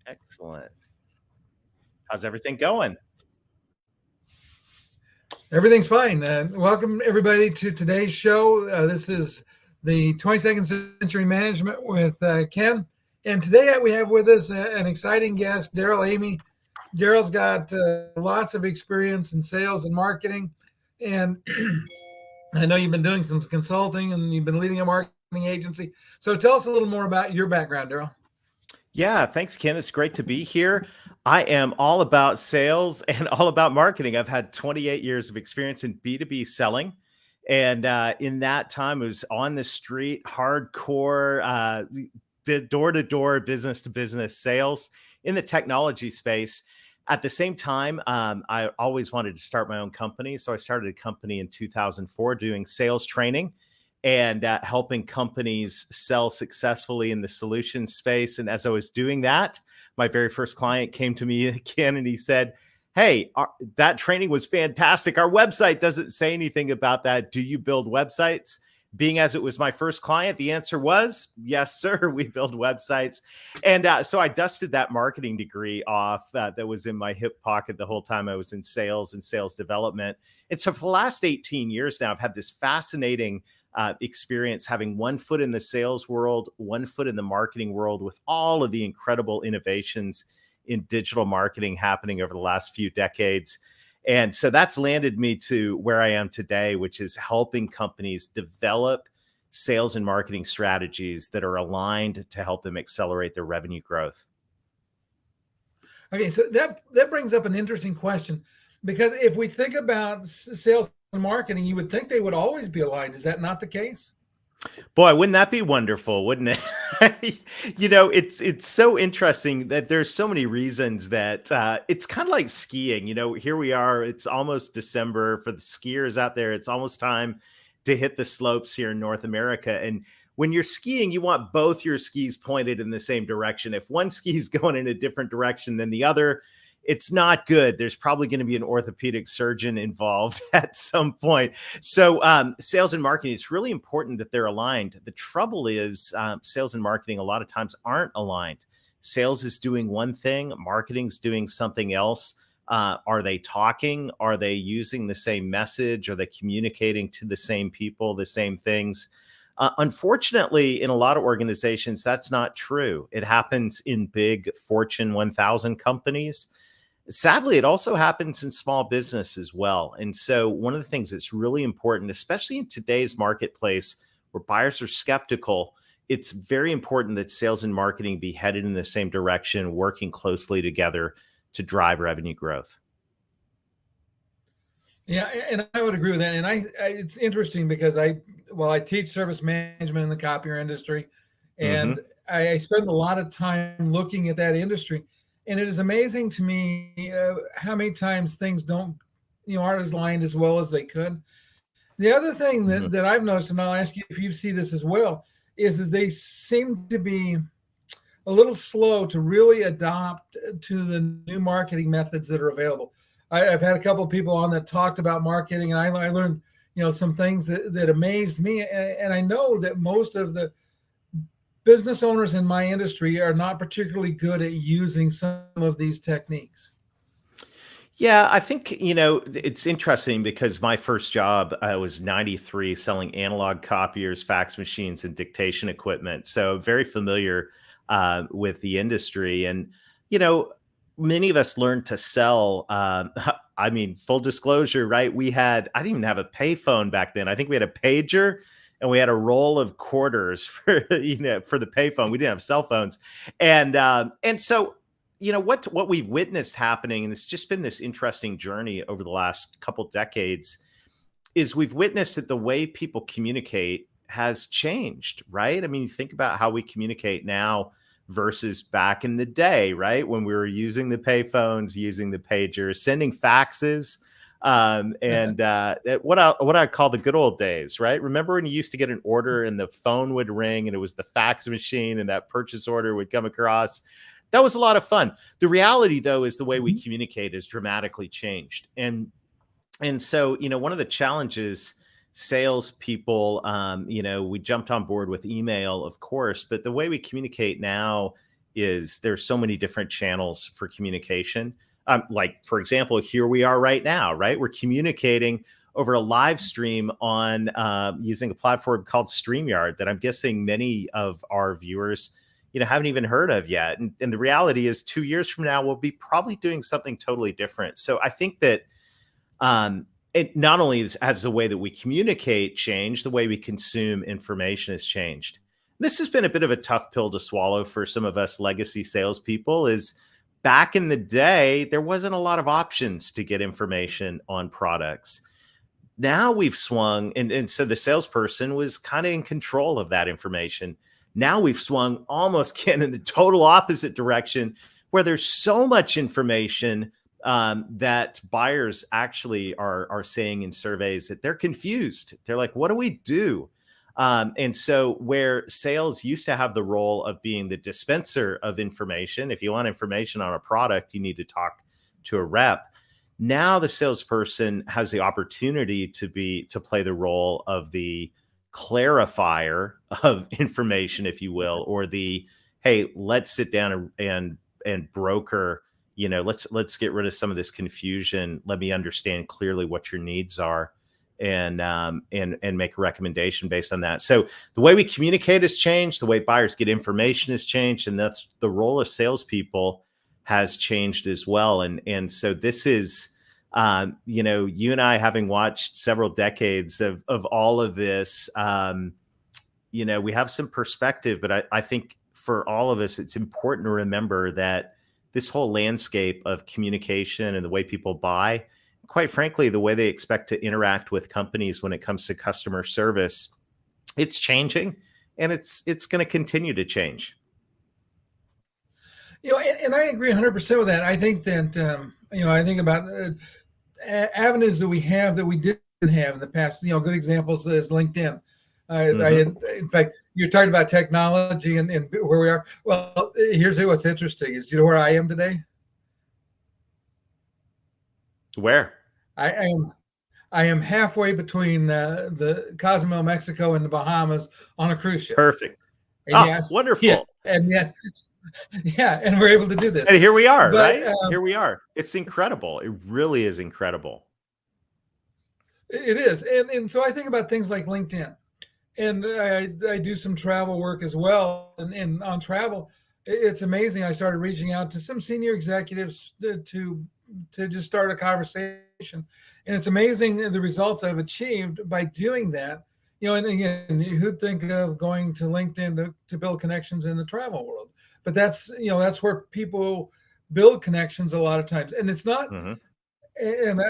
Excellent. How's everything going? Everything's fine. Welcome, everybody, to today's show. This is the 22nd Century Management with Ken. And today we have with us an exciting guest, Darrell Amy. Darrell's got lots of experience in sales and marketing. And I know you've been doing some consulting and you've been leading a marketing agency. So tell us a little more about your background, Darrell. Yeah, thanks, Ken. It's great to be here. I am all about sales and all about marketing. I've had 28 years of experience in B2B selling. And in that time, it was on the street, hardcore, door-to-door, business-to-business sales in the technology space. At the same time, I always wanted to start my own company. So I started a company in 2004 doing sales training and helping companies sell successfully in the solution space. And as I was doing that, my very first client came to me again and he said, "Hey, that training was fantastic. Our website doesn't say anything about that. Do you build websites?" Being as it was my first client, the answer was, yes, sir, we build websites. And so I dusted that marketing degree off that was in my hip pocket the whole time I was in sales and sales development. And so for the last 18 years now, I've had this fascinating experience having one foot in the sales world, one foot in the marketing world with all of the incredible innovations in digital marketing happening over the last few decades. And so that's landed me to where I am today, which is helping companies develop sales and marketing strategies that are aligned to help them accelerate their revenue growth. Okay, so that brings up an interesting question, because if we think about sales and marketing, you would think they would always be aligned. Is that not the case? Boy, wouldn't that be wonderful, wouldn't it? It's so interesting that there's so many reasons that it's kind of like skiing. Here we are. It's almost December for the skiers out there. It's almost time to hit the slopes here in North America. And when you're skiing, you want both your skis pointed in the same direction. If one ski is going in a different direction than the other, it's not good. There's probably going to be an orthopedic surgeon involved at some point. So sales and marketing, it's really important that they're aligned. The trouble is sales and marketing a lot of times aren't aligned. Sales is doing one thing, marketing's doing something else. Are they talking? Are they using the same message? Are they communicating to the same people, the same things? Unfortunately, in a lot of organizations, that's not true. It happens in big Fortune 1000 companies. Sadly, it also happens in small business as well. And so one of the things that's really important, especially in today's marketplace where buyers are skeptical, it's very important that sales and marketing be headed in the same direction, working closely together to drive revenue growth. Yeah, and I would agree with that. And it's interesting because I teach service management in the copier industry, and I spend a lot of time looking at that industry. And it is amazing to me how many times things aren't as aligned as well as they could. The other thing that I've noticed, and I'll ask you if you see this as well, is they seem to be a little slow to really adopt to the new marketing methods that are available. I've had a couple of people on that talked about marketing, and I learned some things that amazed me. And I know that most of the business owners in my industry are not particularly good at using some of these techniques. Yeah, I think, it's interesting because my first job, I was 93 selling analog copiers, fax machines, and dictation equipment. So very familiar with the industry. And, many of us learned to sell. Full disclosure, right? I didn't even have a payphone back then. I think we had a pager and we had a roll of quarters for the payphone. We didn't have cell phones. And so, what we've witnessed happening, and it's just been this interesting journey over the last couple decades, is we've witnessed that the way people communicate has changed, right? I mean, you think about how we communicate now versus back in the day, right? When we were using the payphones, using the pagers, sending faxes, and what I call the good old days, right? Remember when you used to get an order and the phone would ring and it was the fax machine and that purchase order would come across? That was a lot of fun. The reality, though, is the way we communicate has dramatically changed. And so, one of the challenges salespeople, we jumped on board with email, of course, but the way we communicate now is there's so many different channels for communication. Like, for example, here we are right now, right? We're communicating over a live stream on using a platform called StreamYard that I'm guessing many of our viewers, haven't even heard of yet. And the reality is 2 years from now, we'll be probably doing something totally different. So I think that it not only has the way that we communicate changed, the way we consume information has changed. This has been a bit of a tough pill to swallow for some of us legacy salespeople. Is back in the day, there wasn't a lot of options to get information on products. Now we've swung, and so the salesperson was kind of in control of that information. Now we've swung almost Ken in the total opposite direction, where there's so much information that buyers actually are saying in surveys that they're confused. They're like, what do we do? And so where sales used to have the role of being the dispenser of information, if you want information on a product, you need to talk to a rep. Now the salesperson has the opportunity to play the role of the clarifier of information, if you will, or the, hey, let's sit down and broker, let's get rid of some of this confusion. Let me understand clearly what your needs are, and make a recommendation based on that. So the way we communicate has changed, the way buyers get information has changed, and that's the role of salespeople has changed as well. And so this is, you and I, having watched several decades of all of this, we have some perspective, but I think for all of us, it's important to remember that this whole landscape of communication and the way people buy, quite frankly, the way they expect to interact with companies when it comes to customer service, it's changing, and it's going to continue to change. And I agree 100% with that. I think that, I think about avenues that we have that we didn't have in the past. Good examples is LinkedIn. In fact, you're talking about technology and where we are. Well, here's what's interesting is, do you know where I am today? Where? I am halfway between the Cozumel, Mexico, and the Bahamas on a cruise ship. Perfect. Wonderful. Yeah, and we're able to do this. And here we are, right? Here we are. It's incredible. It really is incredible. It is. And so I think about things like LinkedIn. And I do some travel work as well. And on travel, it's amazing. I started reaching out to some senior executives to just start a conversation. And it's amazing the results I've achieved by doing that. And again, who'd think of going to LinkedIn to build connections in the travel world? But that's where people build connections a lot of times. And it's not, and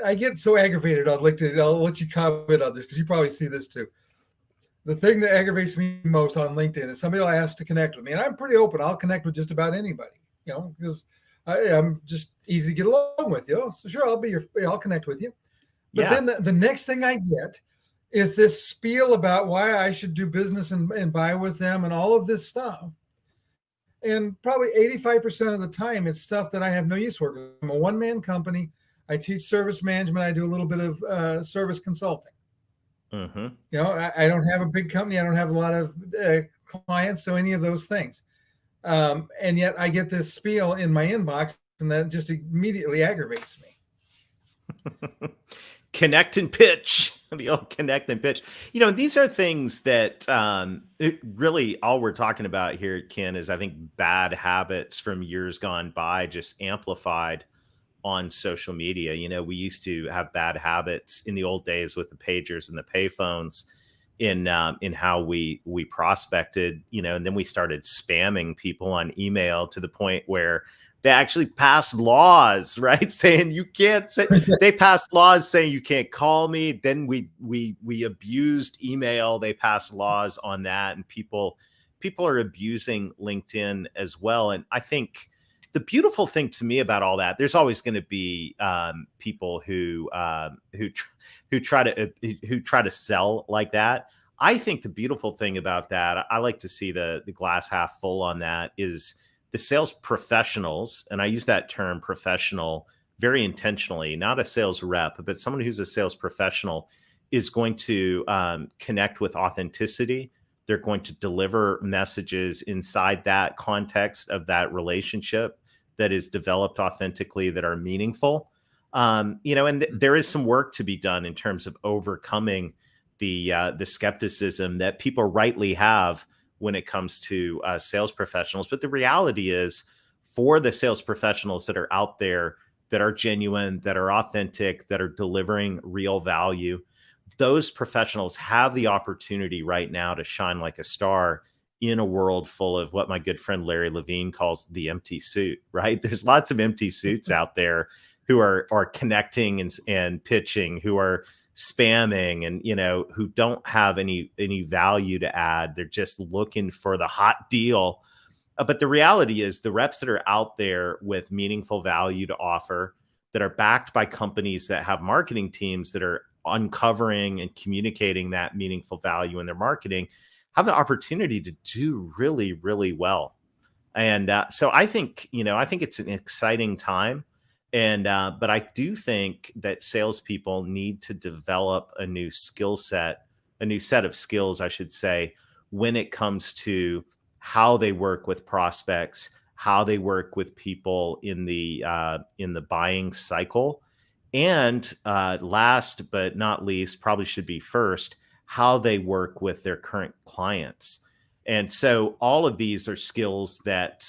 I get so aggravated on LinkedIn. I'll let you comment on this because you probably see this too. The thing that aggravates me most on LinkedIn is somebody will ask to connect with me, and I'm pretty open. I'll connect with just about anybody, because I'm just easy to get along with. So sure, I'll connect with you. But then the next thing I get is this spiel about why I should do business and buy with them and all of this stuff. And probably 85% of the time, it's stuff that I have no use for. I'm a one-man company. I teach service management. I do a little bit of service consulting. I don't have a big company. I don't have a lot of clients. So any of those things. And yet I get this spiel in my inbox, and that just immediately aggravates me. Connect and pitch, the old connect and pitch. These are things that really all we're talking about here, Ken, is I think bad habits from years gone by, just amplified on social media. We used to have bad habits in the old days with the pagers and the payphones in how we prospected, and then we started spamming people on email to the point where they actually passed laws, right? Saying you can't say, they passed laws saying you can't call me. Then we abused email. They passed laws on that, and people are abusing LinkedIn as well. And I think the beautiful thing to me about all that, there's always going to be people who try to sell like that. I think the beautiful thing about that, I like to see the glass half full on that, is the sales professionals, and I use that term professional very intentionally, not a sales rep, but someone who's a sales professional is going to connect with authenticity. They're going to deliver messages inside that context of that relationship that is developed authentically, that are meaningful. And there is some work to be done in terms of overcoming the skepticism that people rightly have when it comes to sales professionals. But the reality is, for the sales professionals that are out there, that are genuine, that are authentic, that are delivering real value, those professionals have the opportunity right now to shine like a star in a world full of what my good friend Larry Levine calls the empty suit, right? There's lots of empty suits out there who are connecting and pitching, who are spamming, and who don't have any value to add. They're just looking for the hot deal. But the reality is, the reps that are out there with meaningful value to offer, that are backed by companies that have marketing teams that are uncovering and communicating that meaningful value in their marketing, have the opportunity to do really, really well. And so I think it's an exciting time. But I do think that salespeople need to develop a new set of skills, I should say, when it comes to how they work with prospects, how they work with people in the buying cycle, and last but not least, probably should be first, how they work with their current clients. And so all of these are skills that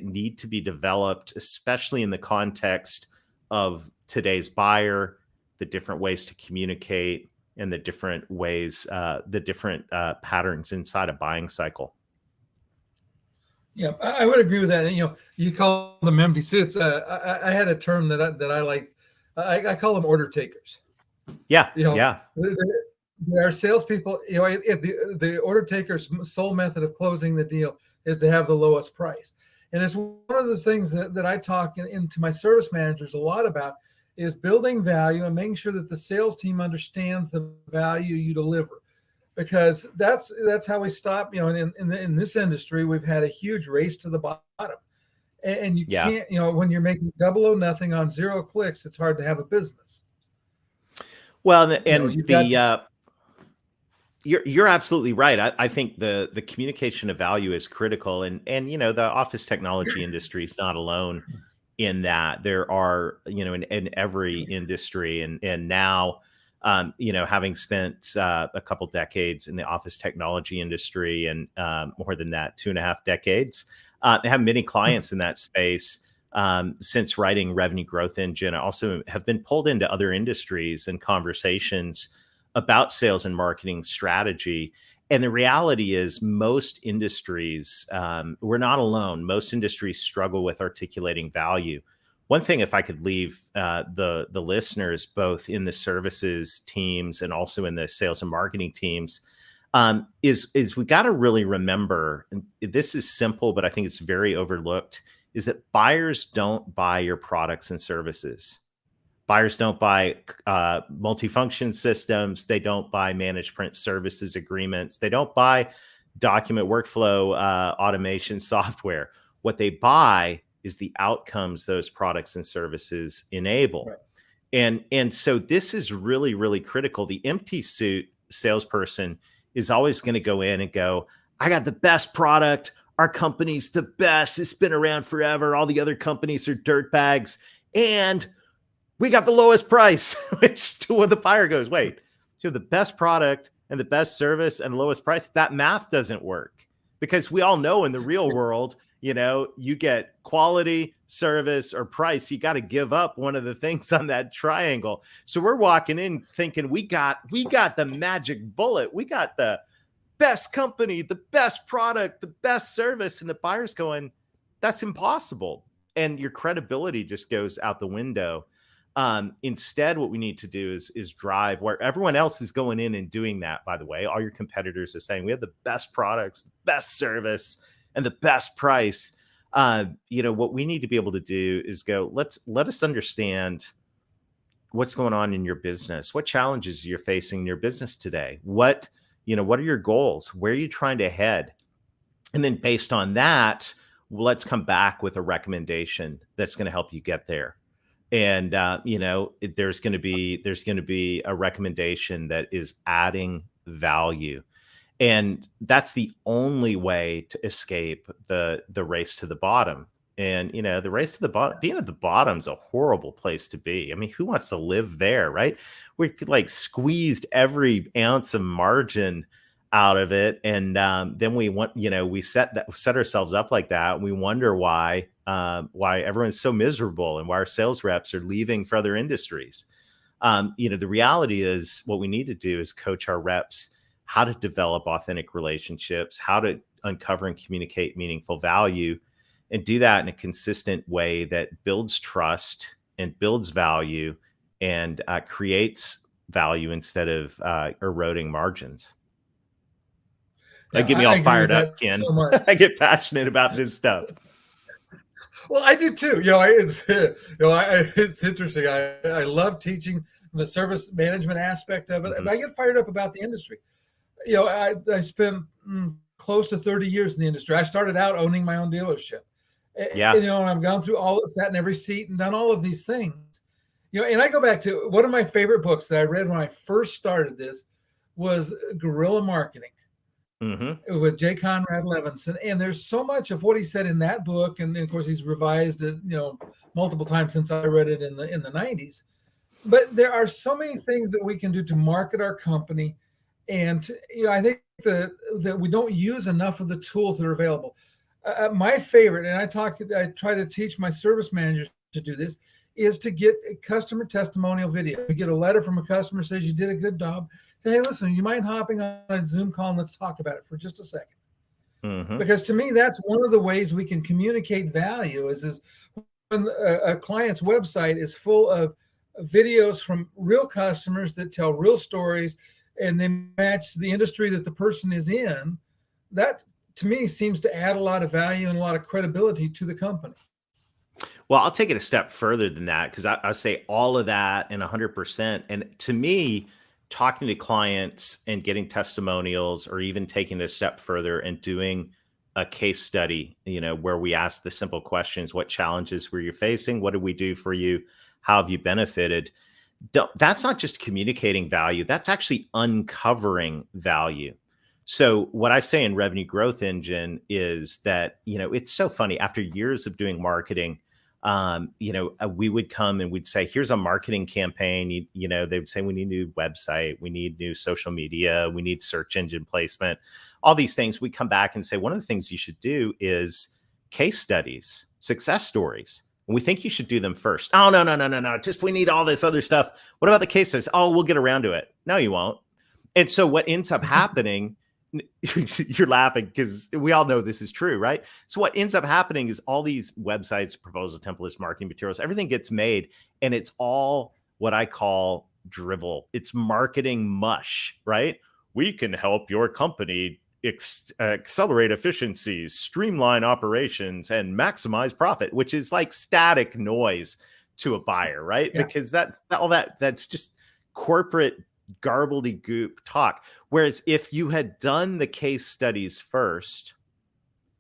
need to be developed, especially in the context of today's buyer, the different ways to communicate, and the different ways, patterns inside a buying cycle. Yeah, I would agree with that. And you call them empty suits. I had a term that I like. I call them order takers. Yeah, yeah. There are salespeople. The order taker's sole method of closing the deal is to have the lowest price. And it's one of those things that I talk into my service managers a lot about, is building value and making sure that the sales team understands the value you deliver. Because that's how we stop. In this industry, we've had a huge race to the bottom, and you can't. When you're making double or nothing on 0 clicks, it's hard to have a business. Well, you're absolutely right. I think the communication of value is critical, and the office technology industry is not alone in that. There are in every industry, and now. Having spent a couple decades in the office technology industry, and more than that, 2.5 decades, I have many clients in that space. Since writing Revenue Growth Engine, I also have been pulled into other industries and conversations about sales and marketing strategy. And the reality is, most industries, we're not alone. Most industries struggle with articulating value. One thing, if I could leave the listeners, both in the services teams and also in the sales and marketing teams, is we got to really remember, and this is simple, but I think it's very overlooked, is that buyers don't buy your products and services. Buyers don't buy multifunction systems. They don't buy managed print services agreements. They don't buy document workflow automation software. What they buy is the outcomes those products and services enable. Right. And so this is really, really critical. The empty suit salesperson is always going to go in and go, I got the best product. Our company's the best. It's been around forever. All the other companies are dirtbags. And we got the lowest price, which to when the buyer goes, wait, you have the best product and the best service and lowest price. That math doesn't work, because we all know in the real world, you get quality, service, or price. You got to give up one of the things on that triangle. So we're walking in thinking we got the magic bullet. We got the best company, the best product, the best service. And the buyer's going, that's impossible. And your credibility just goes out the window. Instead, what we need to do is drive where everyone else is going in and doing that. By the way, all your competitors are saying we have the best products, the best service, and the best price. What we need to be able to do is go, let us understand what's going on in your business, what challenges you're facing in your business today, what are your goals, where are you trying to head, and then based on that, let's come back with a recommendation that's going to help you get there. And there's going to be a recommendation that is adding value. And that's the only way to escape the race to the bottom. And the race to the bottom, being at the bottom is a horrible place to be. I mean, who wants to live there, right? We could like squeezed every ounce of margin out of it, and then we want, we set ourselves up like that. And we wonder why everyone's so miserable and why our sales reps are leaving for other industries. The reality is what we need to do is coach our reps how to develop authentic relationships, how to uncover and communicate meaningful value, and do that in a consistent way that builds trust and builds value and creates value instead of eroding margins. Yeah, That get me all agree with fired up, that Ken. so much. I get passionate about this stuff. Well, I do too. It's interesting. I love teaching the service management aspect of it, Mhm. but I get fired up about the industry. I spent close to 30 years in the industry. I started out owning my own dealership. Yeah. And I've gone through sat in every seat and done all of these things. And I go back to one of my favorite books that I read when I first started this was Guerrilla Marketing. Mm-hmm. With J. Conrad Levinson, and there's so much of what he said in that book, and of course he's revised it, multiple times since I read it in the 90s. But there are so many things that we can do to market our company, and I think that we don't use enough of the tools that are available. My favorite, and I try to teach my service managers to do this, is to get a customer testimonial video. You get a letter from a customer says you did a good job. Say, hey, listen, you mind hopping on a Zoom call and let's talk about it for just a second. Mm-hmm. Because to me, that's one of the ways we can communicate value is when a client's website is full of videos from real customers that tell real stories and they match the industry that the person is in. That to me seems to add a lot of value and a lot of credibility to the company. Well, I'll take it a step further than that, because I say all of that and 100%. And to me, talking to clients and getting testimonials, or even taking it a step further and doing a case study, where we ask the simple questions: what challenges were you facing? What did we do for you? How have you benefited? That's not just communicating value. That's actually uncovering value. So what I say in Revenue Growth Engine is that, it's so funny. After years of doing marketing, we would come and we'd say, here's a marketing campaign. They would say, we need a new website. We need new social media. We need search engine placement, all these things. We come back and say, one of the things you should do is case studies, success stories. And we think you should do them first. Oh, no. Just, we need all this other stuff. What about the case studies? Oh, we'll get around to it. No, you won't. And so what ends up happening, you're laughing because we all know this is true, right? So what ends up happening is all these websites, proposal templates, marketing materials, everything gets made, and it's all what I call drivel. It's marketing mush, right? We can help your company accelerate efficiencies, streamline operations, and maximize profit, which is like static noise to a buyer, right? Yeah. Because that's just corporate garbledy-goop talk. Whereas if you had done the case studies first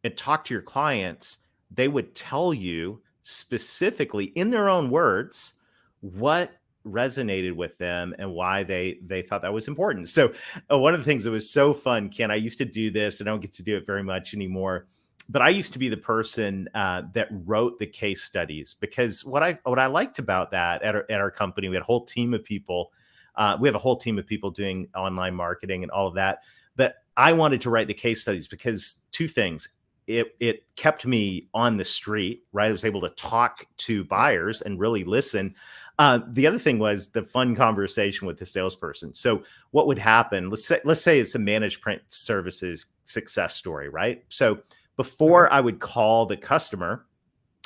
and talked to your clients, they would tell you specifically in their own words what resonated with them and why they thought that was important. So one of the things that was so fun, Ken, I used to do this, and I don't get to do it very much anymore, but I used to be the person that wrote the case studies, because what I liked about that at our company, we had a whole team of people. We have a whole team of people doing online marketing and all of that. But I wanted to write the case studies because two things. It kept me on the street, right? I was able to talk to buyers and really listen. The other thing was the fun conversation with the salesperson. So what would happen? Let's say it's a managed print services success story, right? So before I would call the customer,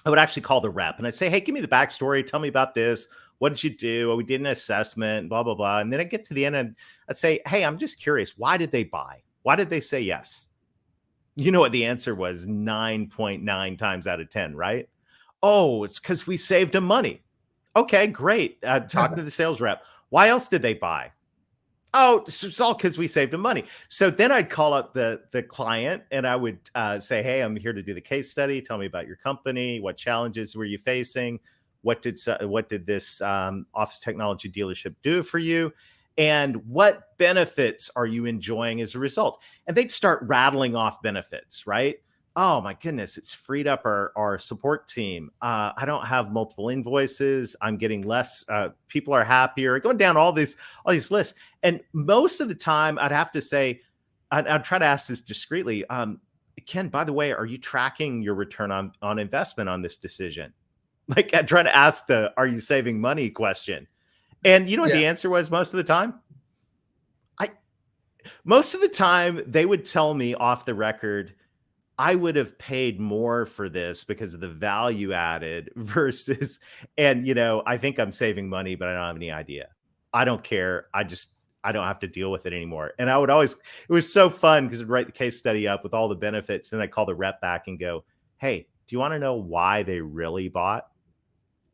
I would actually call the rep and I'd say, hey, give me the backstory. Tell me about this. What did you do? We did an assessment, blah, blah, blah. And then I'd get to the end and I'd say, hey, I'm just curious. Why did they buy? Why did they say yes? You know what the answer was? 9.9 times out of 10, right? Oh, it's because we saved them money. Okay, great. Talking to the sales rep. Why else did they buy? Oh, it's all because we saved them money. So then I'd call up the client and I would say, hey, I'm here to do the case study. Tell me about your company. What challenges were you facing? What did this office technology dealership do for you? And what benefits are you enjoying as a result? And they'd start rattling off benefits, right? Oh my goodness, it's freed up our support team. I don't have multiple invoices. I'm getting less. People are happier. Going down all these lists. And most of the time, I'd have to say, I'd try to ask this discreetly. Ken, by the way, are you tracking your return on investment on this decision? Like I try to ask the "Are you saving money?" question. And you know what the answer was most of the time? Most of the time, they would tell me off the record, I would have paid more for this because of the value added versus, and I think I'm saving money, but I don't have any idea. I don't care. I don't have to deal with it anymore. And I would always, it was so fun because I'd write the case study up with all the benefits. And I call the rep back and go, hey, do you want to know why they really bought?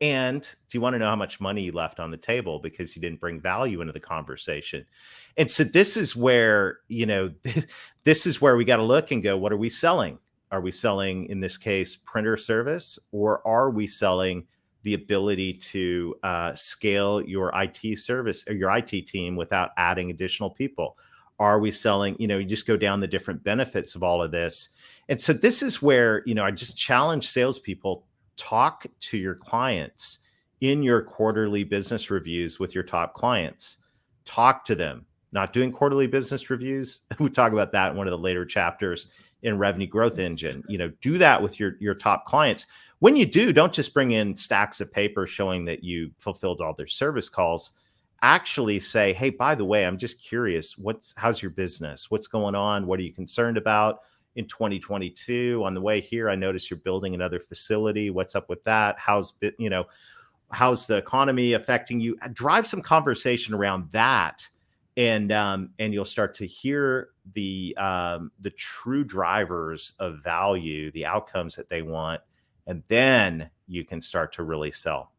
And do you want to know how much money you left on the table because you didn't bring value into the conversation? And so this is where, this is where we got to look and go, what are we selling? Are we selling, in this case, printer service, or are we selling the ability to scale your IT service or your IT team without adding additional people? Are we selling, you just go down the different benefits of all of this. And so this is where, I just challenge salespeople, talk to your clients in your quarterly business reviews with your top clients. Talk to them. Not doing quarterly business reviews. We talk about that in one of the later chapters in Revenue Growth Engine. Do that with your top clients. When you do, don't just bring in stacks of paper showing that you fulfilled all their service calls. Actually say, hey, by the way, I'm just curious, how's your business? What's going on? What are you concerned about? In 2022, on the way here, I noticed you're building another facility. What's up with that? How's the economy affecting you? Drive some conversation around that, and you'll start to hear the true drivers of value, the outcomes that they want, and then you can start to really sell.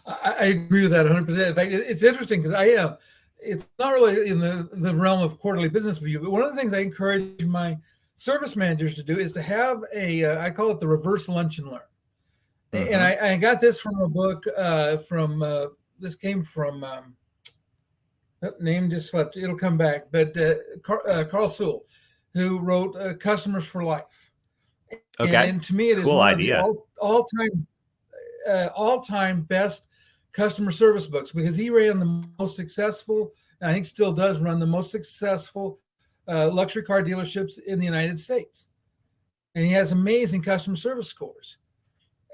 I agree with that 100%. In fact, it's interesting because it's not really in the realm of quarterly business review, but one of the things I encourage my service managers to do is to have I call it the reverse lunch and learn. Mm-hmm. And I got this from a book this came from, name just slipped, it'll come back, but Carl Sewell, who wrote Customers for Life. Okay. And to me, it is cool one idea. Of the all-time best customer service books, because he ran the most successful, I think still does run the most successful luxury car dealerships in the United States. And he has amazing customer service scores.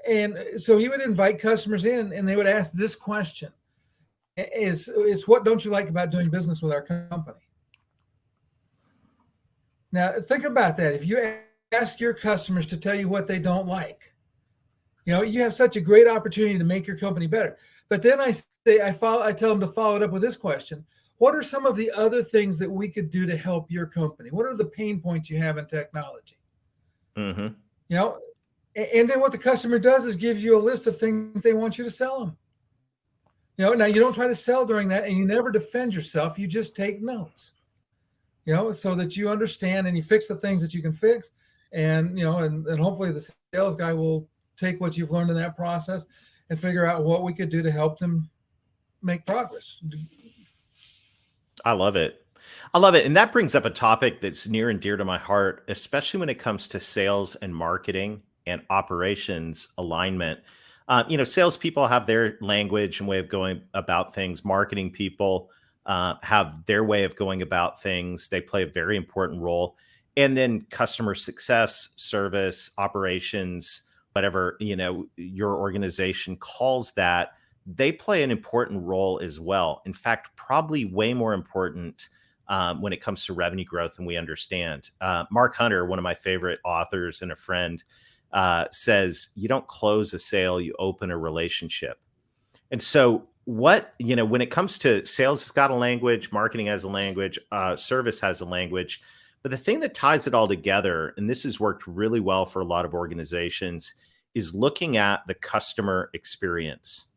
And so he would invite customers in and they would ask this question, is what don't you like about doing business with our company? Now, think about that. If you ask your customers to tell you what they don't like, you have such a great opportunity to make your company better. But then I tell them to follow it up with this question. What are some of the other things that we could do to help your company? What are the pain points you have in technology? Mm-hmm. And then what the customer does is gives you a list of things they want you to sell them. Now you don't try to sell during that, and you never defend yourself. You just take notes, so that you understand and you fix the things that you can fix. And, and hopefully the sales guy will take what you've learned in that process and figure out what we could do to help them make progress. I love it. And that brings up a topic that's near and dear to my heart, especially when it comes to sales and marketing and operations alignment. Salespeople have their language and way of going about things. Marketing people have their way of going about things. They play a very important role. And then customer success, service, operations, whatever, your organization calls that, they play an important role as well. In fact, probably way more important when it comes to revenue growth than we understand. Mark Hunter, one of my favorite authors and a friend, says, you don't close a sale, you open a relationship. And so when it comes to sales, it's got a language, marketing has a language, service has a language. But the thing that ties it all together, and this has worked really well for a lot of organizations, is looking at the customer experience.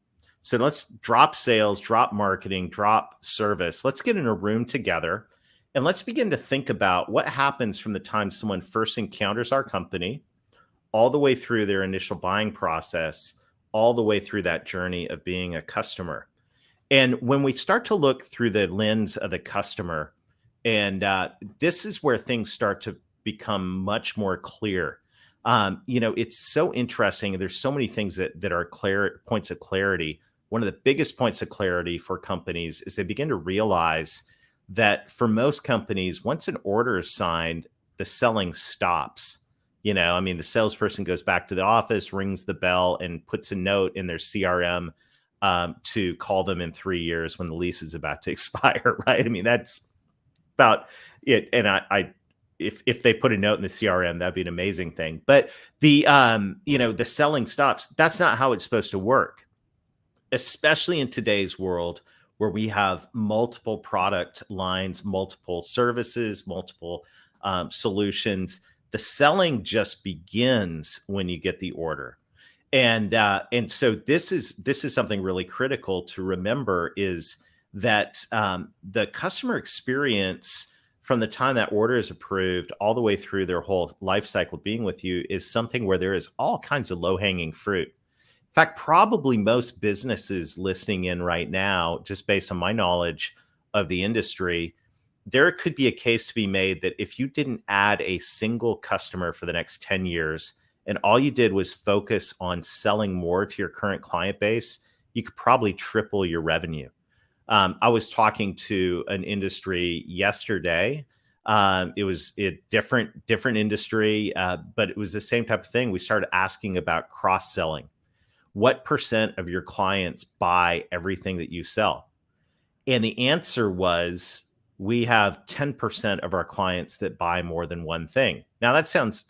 So let's drop sales, drop marketing, drop service. Let's get in a room together and let's begin to think about what happens from the time someone first encounters our company, all the way through their initial buying process, all the way through that journey of being a customer. And when we start to look through the lens of the customer, and this is where things start to become much more clear. It's so interesting. There's so many things that are points of clarity. One of the biggest points of clarity for companies is they begin to realize that for most companies, once an order is signed, the selling stops. The salesperson goes back to the office, rings the bell, and puts a note in their CRM to call them in 3 years when the lease is about to expire, right? That's about it. And if they put a note in the CRM, that'd be an amazing thing. But the selling stops. That's not how it's supposed to work, especially in today's world where we have multiple product lines, multiple services, multiple solutions. The selling just begins when you get the order. And so this is something really critical to remember, is that the customer experience from the time that order is approved all the way through their whole life cycle being with you is something where there is all kinds of low-hanging fruit. In fact, probably most businesses listening in right now, just based on my knowledge of the industry, there could be a case to be made that if you didn't add a single customer for the next 10 years, and all you did was focus on selling more to your current client base, you could probably triple your revenue. I was talking to an industry yesterday. It was a different industry, but it was the same type of thing. We started asking about cross-selling. What % of your clients buy everything that you sell? And the answer was, we have 10% of our clients that buy more than one thing. Now that sounds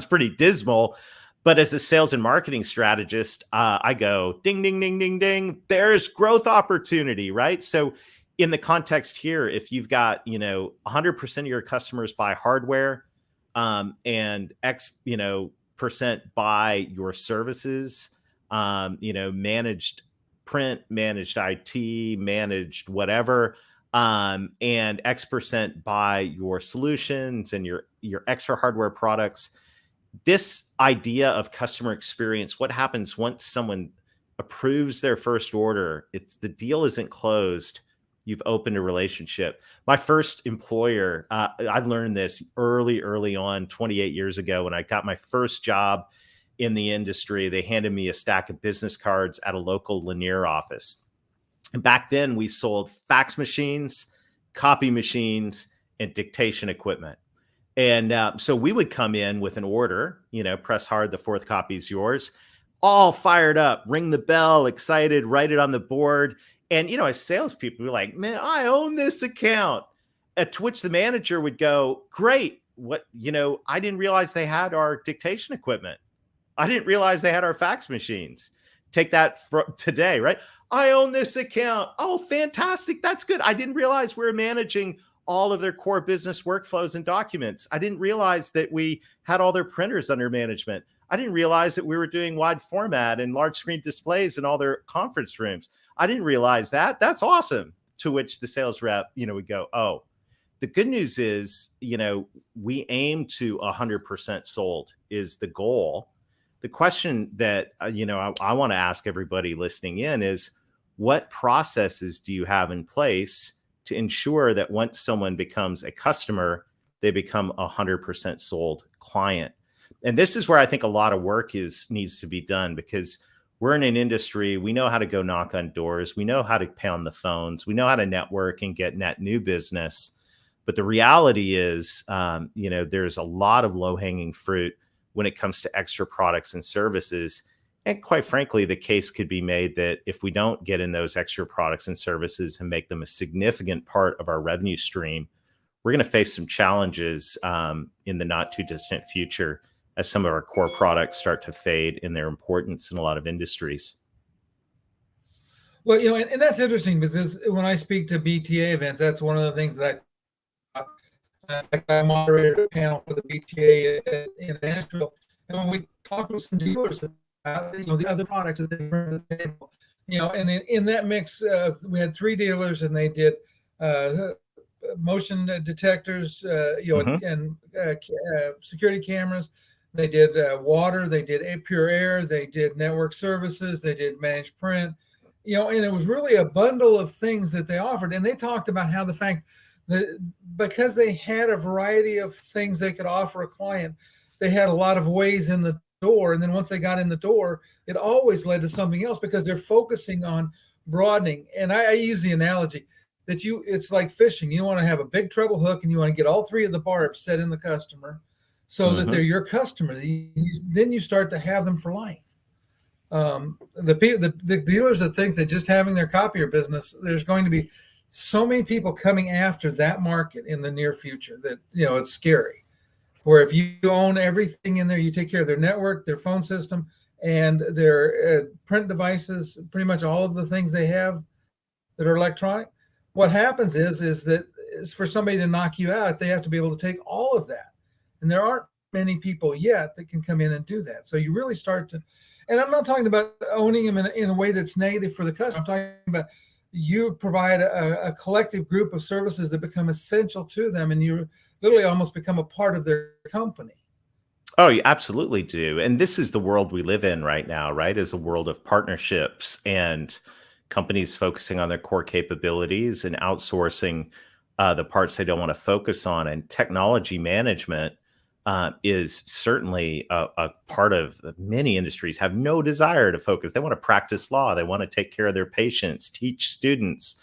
pretty dismal, but as a sales and marketing strategist, I go, ding, ding, ding, ding, ding. There's growth opportunity, right? So in the context here, if you've got, 100% of your customers buy hardware, and X, percent buy your services, managed print, managed IT, managed whatever, and X percent buy your solutions and your extra hardware products. This idea of customer experience, what happens once someone approves their first order, the deal isn't closed. You've opened a relationship. My first employer, I learned this early on, 28 years ago, when I got my first job in the industry. They handed me a stack of business cards at a local Lanier office. And back then we sold fax machines, copy machines, and dictation equipment. And so we would come in with an order, press hard, the fourth copy is yours, all fired up, ring the bell, excited, write it on the board. And, as salespeople, we're like, man, I own this account. To which the manager would go, great. What, I didn't realize they had our dictation equipment. I didn't realize they had our fax machines. Take that for today, right? I own this account. Oh, fantastic. That's good. I didn't realize we were managing all of their core business workflows and documents. I didn't realize that we had all their printers under management. I didn't realize that we were doing wide format and large screen displays in all their conference rooms. I didn't realize that. That's awesome. To which the sales rep, would go, oh, the good news is, we aim to 100% sold is the goal. The question that, I want to ask everybody listening in is, what processes do you have in place to ensure that once someone becomes a customer, they become 100% sold client? And this is where I think a lot of work needs to be done, because we're in an industry, we know how to go knock on doors, we know how to pound the phones, we know how to network and get net new business. But the reality is, there's a lot of low-hanging fruit when it comes to extra products and services. And quite frankly, the case could be made that if we don't get in those extra products and services and make them a significant part of our revenue stream, we're going to face some challenges in the not too distant future as some of our core products start to fade in their importance in a lot of industries. Well, and that's interesting, because when I speak to BTA events, that's one of the things that I moderated a panel for the BTA in Nashville. And when we talked with some dealers about, the other products that they bring to the table, and in that mix, we had 3 dealers, and they did motion detectors, and security cameras. They did water, they did pure air, they did network services, they did managed print, and it was really a bundle of things that they offered. And they talked about how the fact that because they had a variety of things they could offer a client, they had a lot of ways in the door. And then once they got in the door, it always led to something else because they're focusing on broadening. And I use the analogy that it's like fishing. You want to have a big treble hook and you want to get all three of the barbs set in the customer so that they're your customer. Then you start to have them for life. The dealers that think that just having their copier business, there's going to be so many people coming after that market in the near future that, it's scary. Where if you own everything in there, you take care of their network, their phone system, and their print devices, pretty much all of the things they have that are electronic. What happens is that for somebody to knock you out, they have to be able to take all of that. And there aren't many people yet that can come in and do that. So you really start to, and I'm not talking about owning them in a way that's negative for the customer. I'm talking about you provide a collective group of services that become essential to them, and you literally almost become a part of their company. Oh, you absolutely do. And this is the world we live in right now, right? Is a world of partnerships and companies focusing on their core capabilities and outsourcing the parts they don't want to focus on. And technology management is certainly a part of many industries have no desire to focus. They want to practice law. They want to take care of their patients, teach students,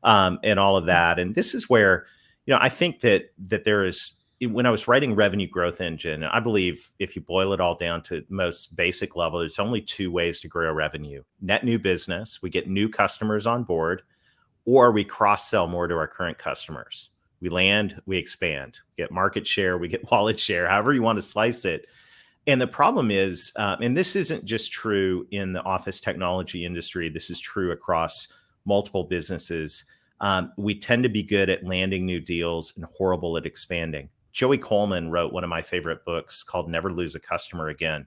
and all of that. And this is where, I think that there is, when I was writing Revenue Growth Engine, I believe if you boil it all down to the most basic level, there's only two ways to grow revenue: net new business, we get new customers on board, or we cross-sell more to our current customers. We land, we expand, we get market share, we get wallet share, however you want to slice it. And the problem is, and this isn't just true in the office technology industry, this is true across multiple businesses. We tend to be good at landing new deals and horrible at expanding. Joey Coleman wrote one of my favorite books called Never Lose a Customer Again.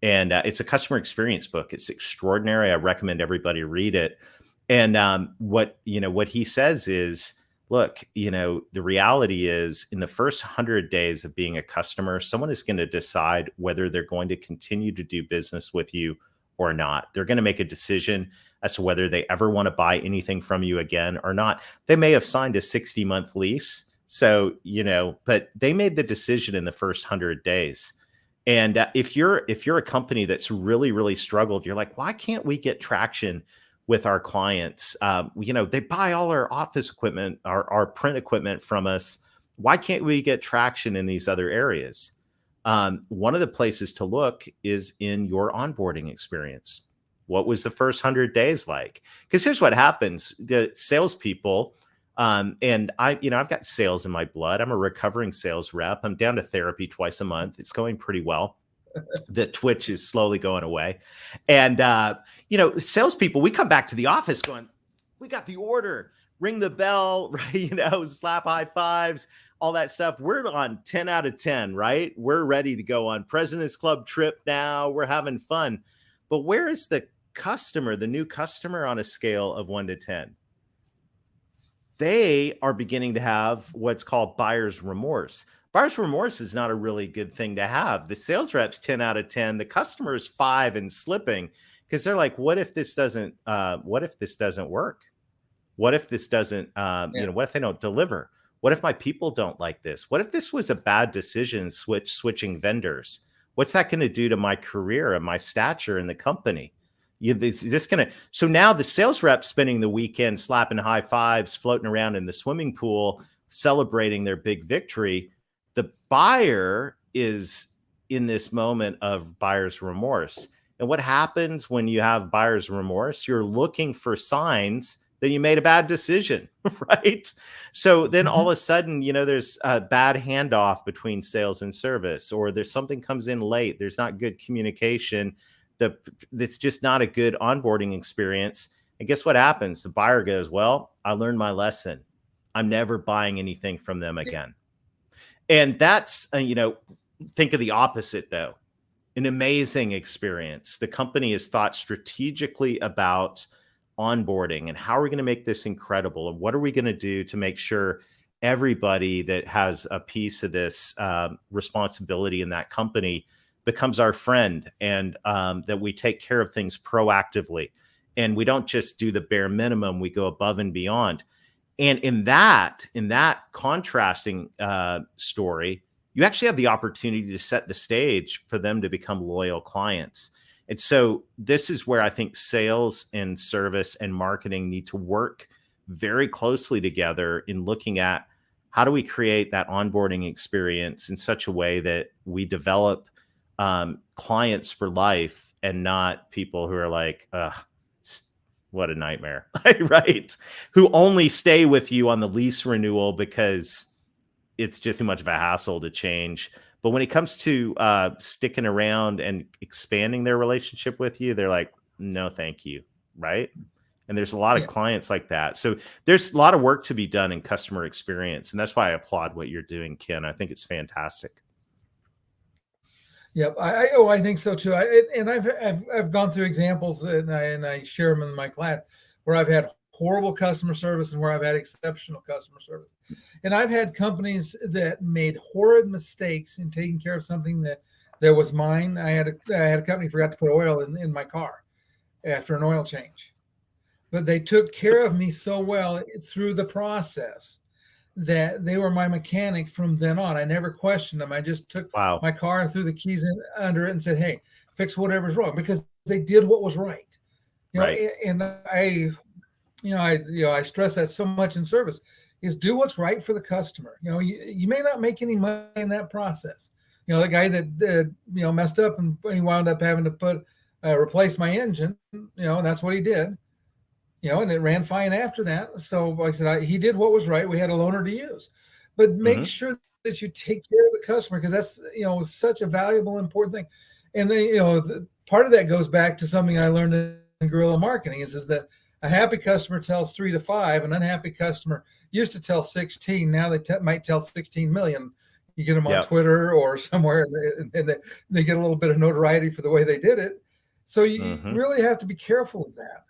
And it's a customer experience book. It's extraordinary. I recommend everybody read it. And what he says is, look, the reality is in the first 100 days of being a customer, someone is going to decide whether they're going to continue to do business with you or not. They're going to make a decision as to whether they ever want to buy anything from you again or not. They may have signed a 60-month lease. So, but they made the decision in the first 100 days. And if you're a company that's really, really struggled, you're like, why can't we get traction with our clients? They buy all our office equipment, our print equipment from us. Why can't we get traction in these other areas? One of the places to look is in your onboarding experience. What was the first 100 days like? Because here's what happens. The salespeople, and I've got sales in my blood. I'm a recovering sales rep. I'm down to therapy twice a month. It's going pretty well. The twitch is slowly going away. And, salespeople, we come back to the office going, we got the order, ring the bell, right? Slap high fives, all that stuff. We're on 10 out of 10, right? We're ready to go on President's Club trip now. We're having fun. But where is the customer, the new customer, on a scale of 1 to 10? They are beginning to have what's called buyer's remorse. Buyer's remorse is not a really good thing to have. The sales rep's 10 out of 10. The customer is 5 and slipping because they're like, what if this doesn't work? What if this doesn't, what if they don't deliver? What if my people don't like this? What if this was a bad decision, switching vendors? What's that going to do to my career and my stature in the company? So now the sales rep spending the weekend slapping high fives, floating around in the swimming pool, celebrating their big victory. The buyer is in this moment of buyer's remorse. And what happens when you have buyer's remorse? You're looking for signs that you made a bad decision, right? So then all of a sudden, there's a bad handoff between sales and service, or there's something comes in late. There's not good communication. It's just not a good onboarding experience. And guess what happens? The buyer goes, well, I learned my lesson. I'm never buying anything from them again. And that's, think of the opposite though. An amazing experience. The company has thought strategically about onboarding and how are we going to make this incredible? And what are we going to do to make sure everybody that has a piece of this responsibility in that company becomes our friend, and that we take care of things proactively. And we don't just do the bare minimum, we go above and beyond. And in that contrasting story, you actually have the opportunity to set the stage for them to become loyal clients. And so this is where I think sales and service and marketing need to work very closely together in looking at how do we create that onboarding experience in such a way that we develop clients for life and not people who are like, what a nightmare, right? Who only stay with you on the lease renewal because it's just too much of a hassle to change. But when it comes to sticking around and expanding their relationship with you, they're like, no, thank you, right? And there's a lot of clients like that. So there's a lot of work to be done in customer experience. And that's why I applaud what you're doing, Ken. I think it's fantastic. Yep, I think so too. I've gone through examples, and I share them in my class where I've had horrible customer service and where I've had exceptional customer service. And I've had companies that made horrid mistakes in taking care of something that was mine. I had a company forgot to put oil in my car after an oil change, but they took care of me so well through the process that they were my mechanic from then on. I never questioned them. I just took my car and threw the keys under it and said, hey, fix whatever's wrong, because they did what was right. You know, and I stress that so much in service is do what's right for the customer. You know, you may not make any money in that process. You know, the guy that messed up and he wound up having to replace my engine, and that's what he did. And it ran fine after that. So like I said, he did what was right. We had a loaner to use, but make sure that you take care of the customer, because that's, such a valuable, important thing. And then, part of that goes back to something I learned in guerrilla marketing is that a happy customer tells 3 to 5, an unhappy customer used to tell 16. Now they might tell 16 million. You get them on Twitter or somewhere, and they get a little bit of notoriety for the way they did it. So you really have to be careful of that.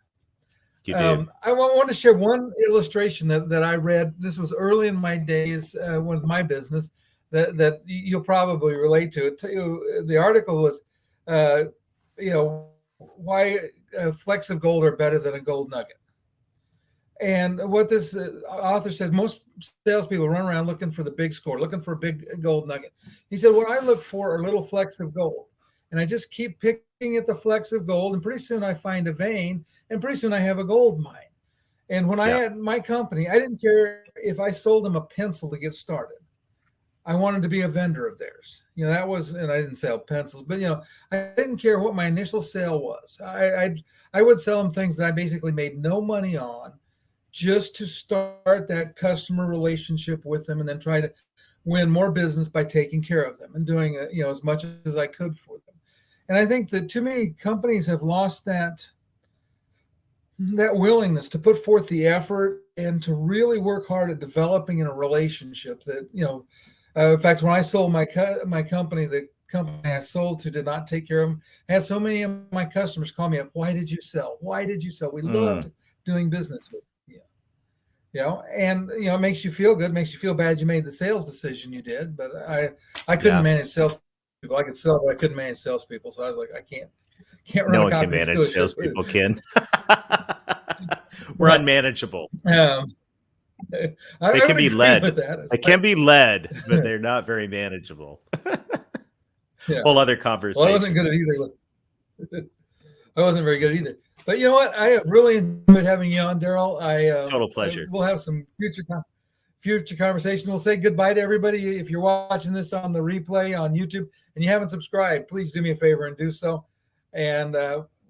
I want to share one illustration that I read. This was early in my days with my business that you'll probably relate to. The article was, why flecks of gold are better than a gold nugget. And what this author said, most salespeople run around looking for the big score, looking for a big gold nugget. He said, what I look for are little flecks of gold. And I just keep picking at the flecks of gold, and pretty soon I find a vein, and pretty soon I have a gold mine. And when I had my company, I didn't care if I sold them a pencil to get started. I wanted to be a vendor of theirs. That was, and I didn't sell pencils, but I didn't care what my initial sale was. I would sell them things that I basically made no money on, just to start that customer relationship with them, and then try to win more business by taking care of them and doing as much as I could for them. And I think that too many companies have lost that willingness to put forth the effort and to really work hard at developing in a relationship that, in fact, when I sold my company, the company I sold to did not take care of them. I had so many of my customers call me up. Why did you sell? Why did you sell? We loved doing business with you. And it makes you feel good, makes you feel bad you made the sales decision you did, but I couldn't manage salespeople. I could sell, but I couldn't manage salespeople. So I was like, I can't run no one can manage salespeople, Ken. We're unmanageable. They can be led. They can be led, but they're not very manageable. Whole other conversation. Well, I wasn't good at either. I wasn't very good either. But you know what? I have really enjoyed having you on, Darrell. Total pleasure. We'll have some future conversation. We'll say goodbye to everybody. If you're watching this on the replay on YouTube and you haven't subscribed, please do me a favor and do so. And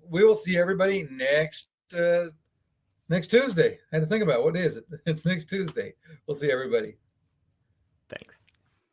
we will see everybody next Tuesday. I had to think about what is it. It's next Tuesday. We'll see everybody. Thanks.